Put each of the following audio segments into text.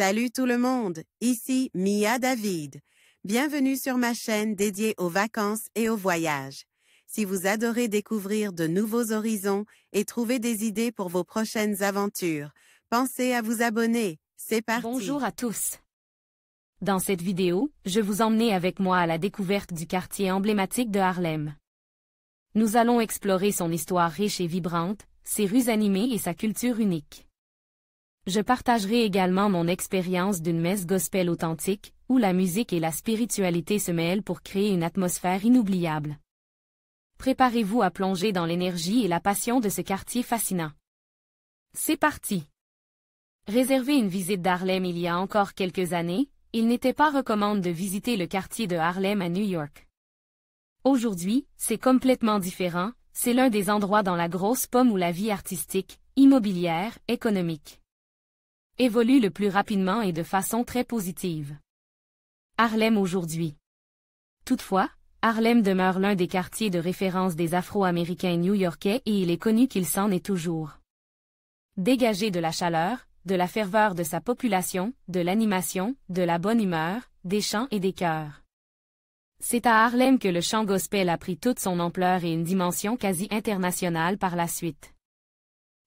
Salut tout le monde, ici Mia David. Bienvenue sur ma chaîne dédiée aux vacances et aux voyages. Si vous adorez découvrir de nouveaux horizons et trouver des idées pour vos prochaines aventures, pensez à vous abonner. C'est parti! Bonjour à tous. Dans cette vidéo, je vous emmène avec moi à la découverte du quartier emblématique de Harlem. Nous allons explorer son histoire riche et vibrante, ses rues animées et sa culture unique. Je partagerai également mon expérience d'une messe gospel authentique, où la musique et la spiritualité se mêlent pour créer une atmosphère inoubliable. Préparez-vous à plonger dans l'énergie et la passion de ce quartier fascinant. C'est parti! Réservé une visite d'Harlem il y a encore quelques années, il n'était pas recommandé de visiter le quartier de Harlem à New York. Aujourd'hui, c'est complètement différent, c'est l'un des endroits dans la grosse pomme où la vie artistique, immobilière, économique évolue le plus rapidement et de façon très positive. Harlem aujourd'hui. Toutefois, Harlem demeure l'un des quartiers de référence des Afro-Américains new-yorkais et il est connu qu'il s'en est toujours. Dégagé de la chaleur, de la ferveur de sa population, de l'animation, de la bonne humeur, des chants et des chœurs. C'est à Harlem que le chant gospel a pris toute son ampleur et une dimension quasi internationale par la suite.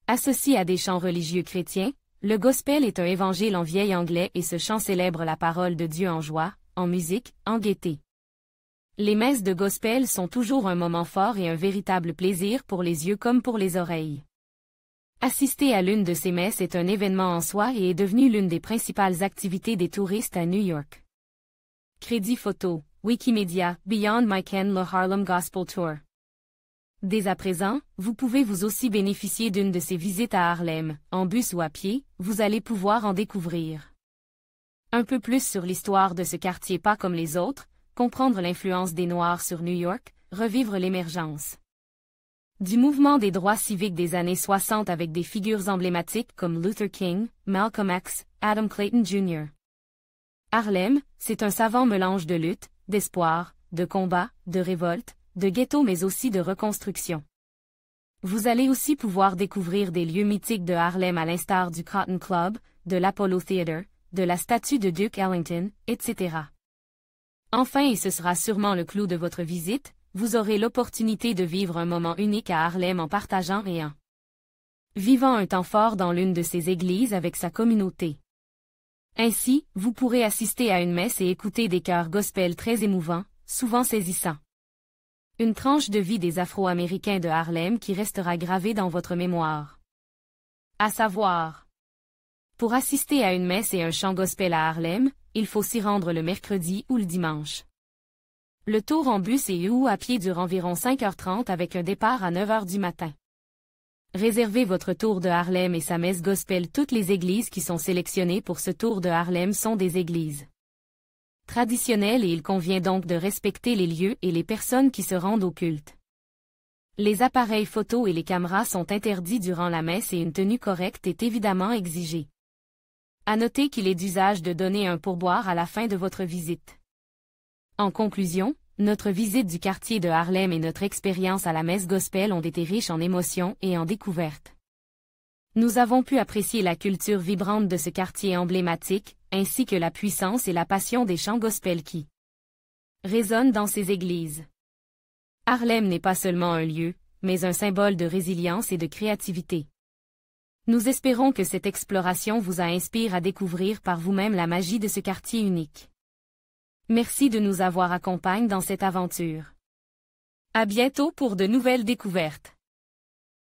Associé à des chants religieux chrétiens, le gospel est un évangile en vieil anglais et ce chant célèbre la parole de Dieu en joie, en musique, en gaieté. Les messes de gospel sont toujours un moment fort et un véritable plaisir pour les yeux comme pour les oreilles. Assister à l'une de ces messes est un événement en soi et est devenu l'une des principales activités des touristes à New York. Crédit photo, Wikimedia, Beyond My Ken le Harlem Gospel Tour. Dès à présent, vous pouvez vous aussi bénéficier d'une de ces visites à Harlem, en bus ou à pied, vous allez pouvoir en découvrir un peu plus sur l'histoire de ce quartier pas comme les autres, comprendre l'influence des Noirs sur New York, revivre l'émergence du mouvement des droits civiques des années 60 avec des figures emblématiques comme Luther King, Malcolm X, Adam Clayton Jr. Harlem, c'est un savant mélange de lutte, d'espoir, de combat, de révolte, de ghetto mais aussi de reconstruction. Vous allez aussi pouvoir découvrir des lieux mythiques de Harlem à l'instar du Cotton Club, de l'Apollo Theater, de la statue de Duke Ellington, etc. Enfin et ce sera sûrement le clou de votre visite, vous aurez l'opportunité de vivre un moment unique à Harlem en partageant et en vivant un temps fort dans l'une de ses églises avec sa communauté. Ainsi, vous pourrez assister à une messe et écouter des chœurs gospel très émouvants, souvent saisissants. Une tranche de vie des Afro-Américains de Harlem qui restera gravée dans votre mémoire. À savoir, pour assister à une messe et un chant gospel à Harlem, il faut s'y rendre le mercredi ou le dimanche. Le tour en bus et ou à pied dure environ 5h30 avec un départ à 9h du matin. Réservez votre tour de Harlem et sa messe gospel. Toutes les églises qui sont sélectionnées pour ce tour de Harlem sont des églises traditionnelles et il convient donc de respecter les lieux et les personnes qui se rendent au culte. Les appareils photos et les caméras sont interdits durant la messe et une tenue correcte est évidemment exigée. À noter qu'il est d'usage de donner un pourboire à la fin de votre visite. En conclusion, notre visite du quartier de Harlem et notre expérience à la messe gospel ont été riches en émotions et en découvertes. Nous avons pu apprécier la culture vibrante de ce quartier emblématique, ainsi que la puissance et la passion des chants gospel qui résonnent dans ces églises. Harlem n'est pas seulement un lieu, mais un symbole de résilience et de créativité. Nous espérons que cette exploration vous a inspiré à découvrir par vous-même la magie de ce quartier unique. Merci de nous avoir accompagnés dans cette aventure. À bientôt pour de nouvelles découvertes.